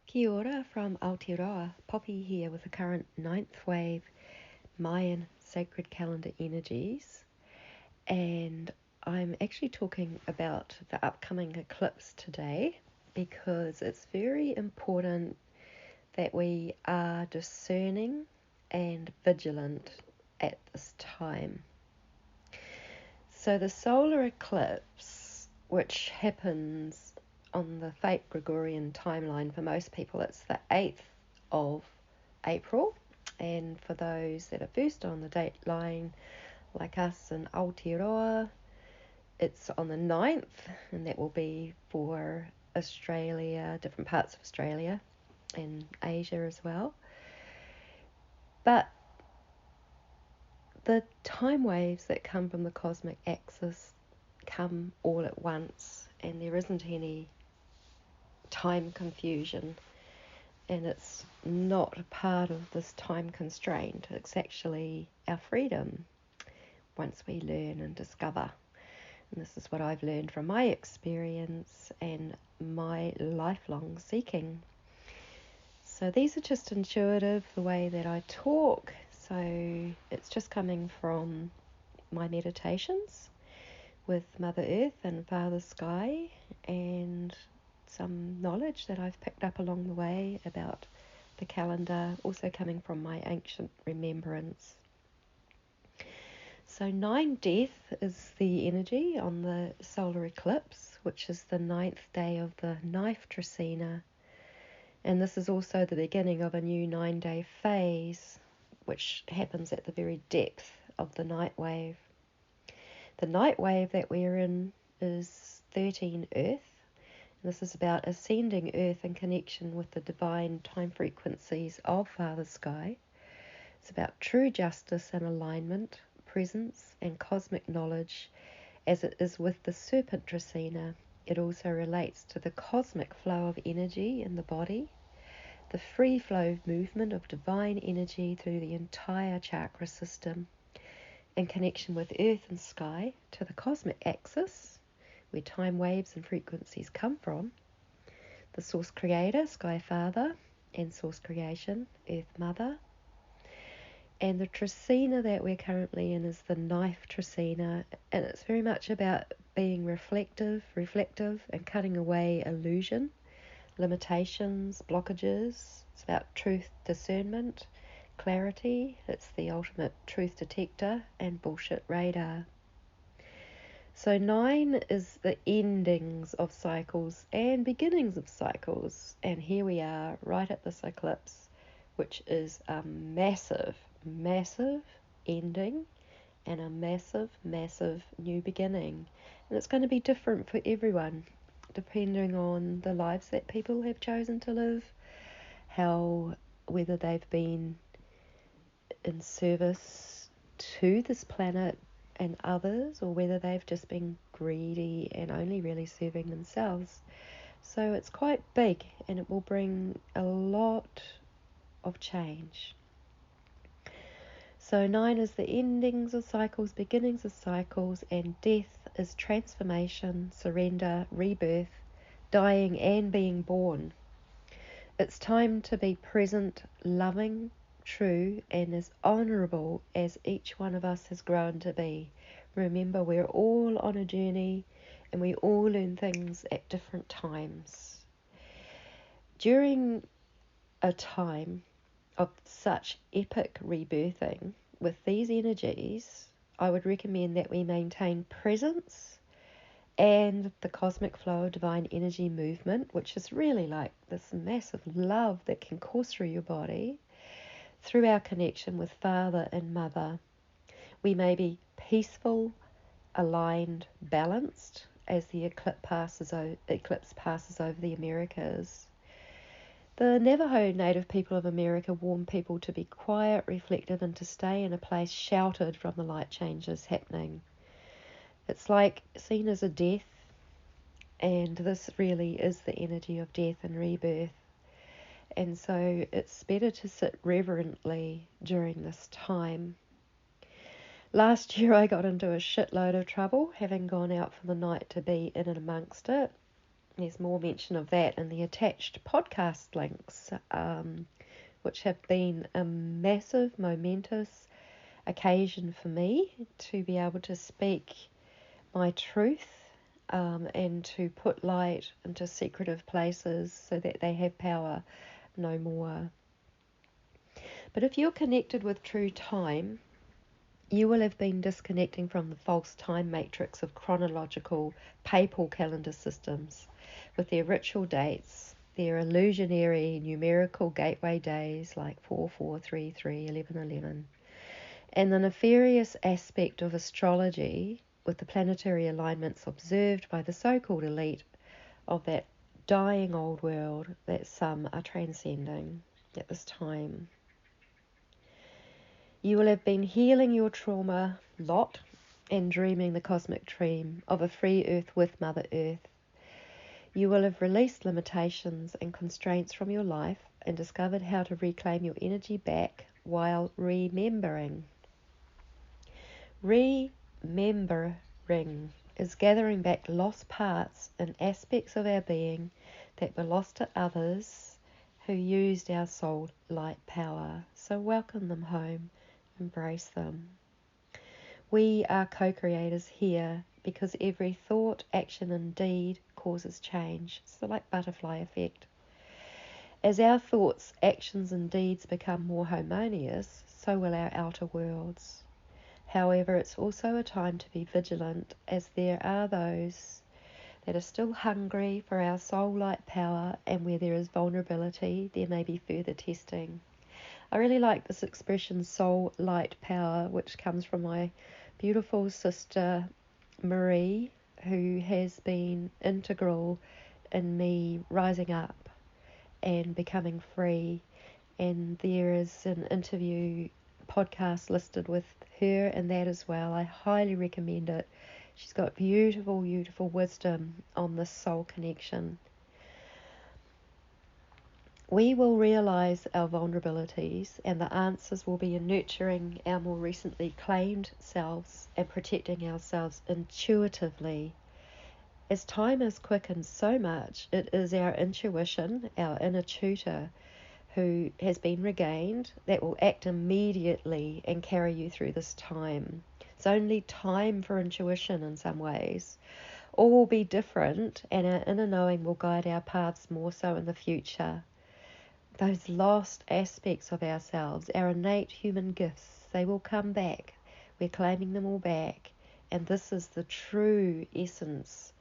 Kia ora from Aotearoa. Poppy here with the current ninth wave Mayan sacred calendar energies, and I'm actually talking about the upcoming eclipse today because it's very important that we are discerning and vigilant at this time. So the solar eclipse, which happens on the fake Gregorian timeline for most people, it's the 8th of April, and for those that are first on the date line like us in Aotearoa, it's on the 9th, and that will be for Australia, different parts of Australia and Asia as well. But the time waves that come from the cosmic axis come all at once, and there isn't any time confusion, and it's not a part of this time constraint. It's actually our freedom once we learn and discover. And this is what I've learned from my experience and my lifelong seeking. So these are just intuitive, the way that I talk. So it's just coming from my meditations with Mother Earth and Father Sky, and some knowledge that I've picked up along the way about the calendar, also coming from my ancient remembrance. So 9 death is the energy on the solar eclipse, which is the 9th day of the knife TRECENA, and this is also the beginning of a new 9-day phase, which happens at the very depth of the night wave. The night wave that we're in is 13 Earth. This is about ascending Earth in connection with the divine time frequencies of Father Sky. It's about true justice and alignment, presence and cosmic knowledge, as it is with the Serpent TRECENA. It also relates to the cosmic flow of energy in the body, the free flow movement of divine energy through the entire chakra system, in connection with Earth and Sky to the cosmic axis, where time waves and frequencies come from, the Source Creator, Sky Father, and Source Creation, Earth Mother. And the TRECENA that we're currently in is the knife TRECENA, and it's very much about being reflective, and cutting away illusion, limitations, blockages. It's about truth, discernment, clarity. It's the ultimate truth detector and bullshit radar. So 9 is the endings of cycles and beginnings of cycles, and here we are right at this eclipse, which is a massive ending and a massive new beginning. And it's going to be different for everyone depending on the lives that people have chosen to live, whether they've been in service to this planet and others, or whether they've just been greedy and only really serving themselves. So it's quite big, and it will bring a lot of change. So 9 is the endings of cycles, beginnings of cycles, and death is transformation, surrender, rebirth, dying and being born. It's time to be present, loving, true, and as honourable as each one of us has grown to be. Remember, we're all on a journey, and we all learn things at different times. During a time of such epic rebirthing with these energies, I would recommend that we maintain presence and the cosmic flow of divine energy movement, which is really like this massive love that can course through your body, through our connection with Father and Mother. We may be peaceful, aligned, balanced as the eclipse passes over the Americas. The Navajo Native people of America warn people to be quiet, reflective, and to stay in a place sheltered from the light changes happening. It's like seen as a death, and this really is the energy of death and rebirth. And so it's better to sit reverently during this time. Last year I got into a shitload of trouble, having gone out for the night to be in and amongst it. There's more mention of that in the attached podcast links, which have been a massive, momentous occasion for me to be able to speak my truth, and to put light into secretive places so that they have power no more. But if you're connected with true time, you will have been disconnecting from the false time matrix of chronological papal calendar systems with their ritual dates, their illusionary numerical gateway days like 4433, 1111, and the nefarious aspect of astrology with the planetary alignments observed by the so-called elite of that dying old world that some are transcending at this time. You will have been healing your trauma lot and dreaming the cosmic dream of a free earth with Mother Earth. You will have released limitations and constraints from your life and discovered how to reclaim your energy back while remembering. Remembering is gathering back lost parts and aspects of our being that were lost to others who used our soul light power. So welcome them home. Embrace them. We are co-creators here because every thought, action and deed causes change. It's like butterfly effect. As our thoughts, actions and deeds become more harmonious, so will our outer worlds. However, it's also a time to be vigilant, as there are those that are still hungry for our soul light power, and where there is vulnerability, there may be further testing. I really like this expression, soul light power, which comes from my beautiful sister Marie, who has been integral in me rising up and becoming free. And there is an interview podcast listed with her and that as well. I highly recommend it. She's got beautiful, beautiful wisdom on this soul connection. We will realize our vulnerabilities, and the answers will be in nurturing our more recently claimed selves and protecting ourselves intuitively. As time has quickened so much, it is our intuition, our inner tutor, who has been regained, that will act immediately and carry you through this time. It's only time for intuition in some ways. All will be different, and our inner knowing will guide our paths more so in the future. Those lost aspects of ourselves, our innate human gifts, they will come back. We're claiming them all back. And this is the true essence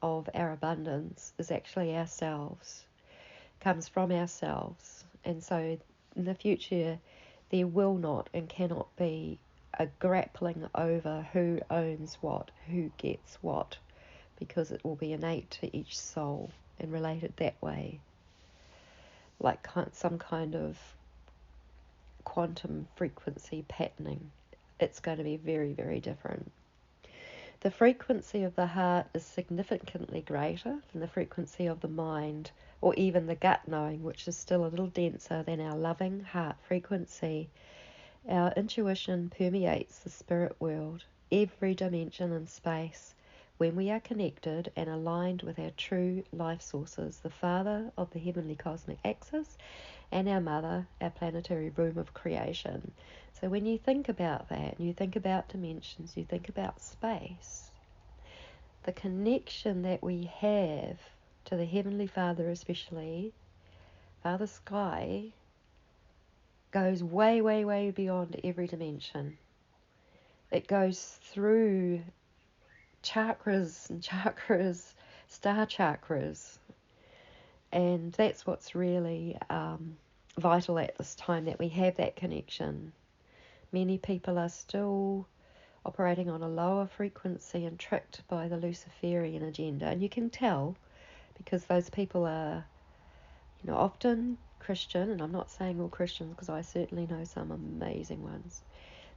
of our abundance, is actually ourselves. Comes from ourselves. And so in the future, there will not and cannot be a grappling over who owns what, who gets what, because it will be innate to each soul and related that way. Like some kind of quantum frequency patterning. It's going to be very, very different. The frequency of the heart is significantly greater than the frequency of the mind, or even the gut knowing, which is still a little denser than our loving heart frequency. Our intuition permeates the spirit world, every dimension and space, when we are connected and aligned with our true life sources, the Father of the heavenly cosmic axis and our Mother, our planetary room of creation. So when you think about that, and you think about dimensions, you think about space, the connection that we have to the Heavenly Father, especially Father Sky, goes way, way, way beyond every dimension. It goes through chakras and chakras, star chakras, and that's what's really vital at this time, that we have that connection. Many people are still operating on a lower frequency and tricked by the Luciferian agenda, and you can tell because those people are, often Christian, and I'm not saying all Christians because I certainly know some amazing ones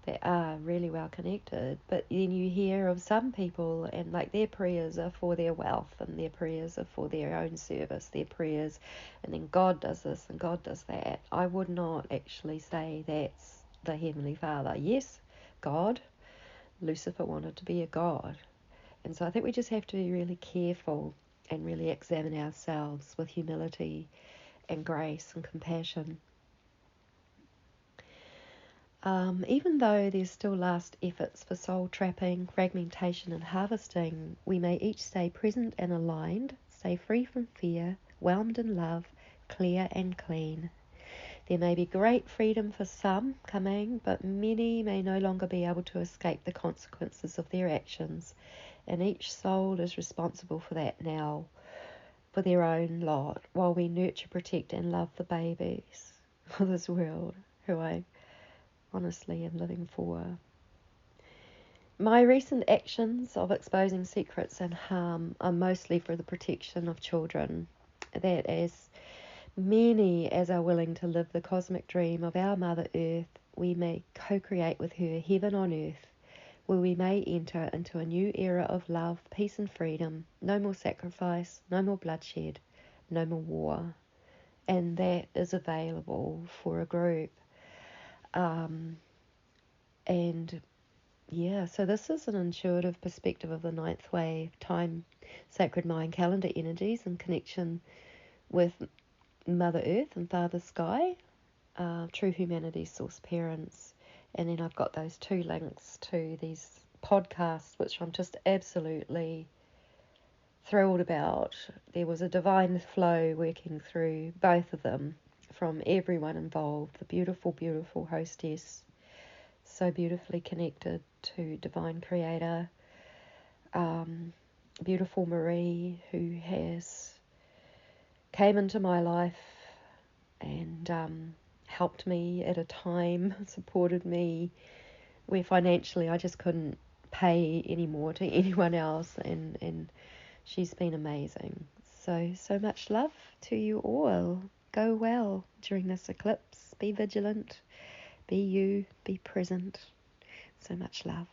that are really well connected, but then you hear of some people and like their prayers are for their wealth and their prayers are for their own service, their prayers, and then God does this and God does that. I would not actually say that's the Heavenly Father. Yes, God, Lucifer wanted to be a god, and so I think we just have to be really careful and really examine ourselves with humility and grace and compassion. Even though there's still last efforts for soul trapping, fragmentation and harvesting, we may each stay present and aligned, stay free from fear, whelmed in love, clear and clean. There may be great freedom for some coming, but many may no longer be able to escape the consequences of their actions, and each soul is responsible for that now, for their own lot, while we nurture, protect and love the babies of this world, who I honestly am living for. My recent actions of exposing secrets and harm are mostly for the protection of children, that as many as are willing to live the cosmic dream of our Mother Earth, we may co-create with her heaven on earth, where we may enter into a new era of love, peace and freedom, no more sacrifice, no more bloodshed, no more war. And that is available for a group. And yeah, so this is an intuitive perspective of the ninth wave, time, sacred mind, calendar energies in connection with Mother Earth and Father Sky, true humanity, source parents. And then I've got those 2 links to these podcasts, which I'm just absolutely thrilled about. There was a divine flow working through both of them from everyone involved. The beautiful, beautiful hostess, so beautifully connected to Divine Creator. Beautiful Marie, who has came into my life and helped me at a time, supported me where financially I just couldn't pay anymore to anyone else, and she's been amazing. So much love to you all. Go well during this eclipse. Be vigilant. Be you. Be present. So much love.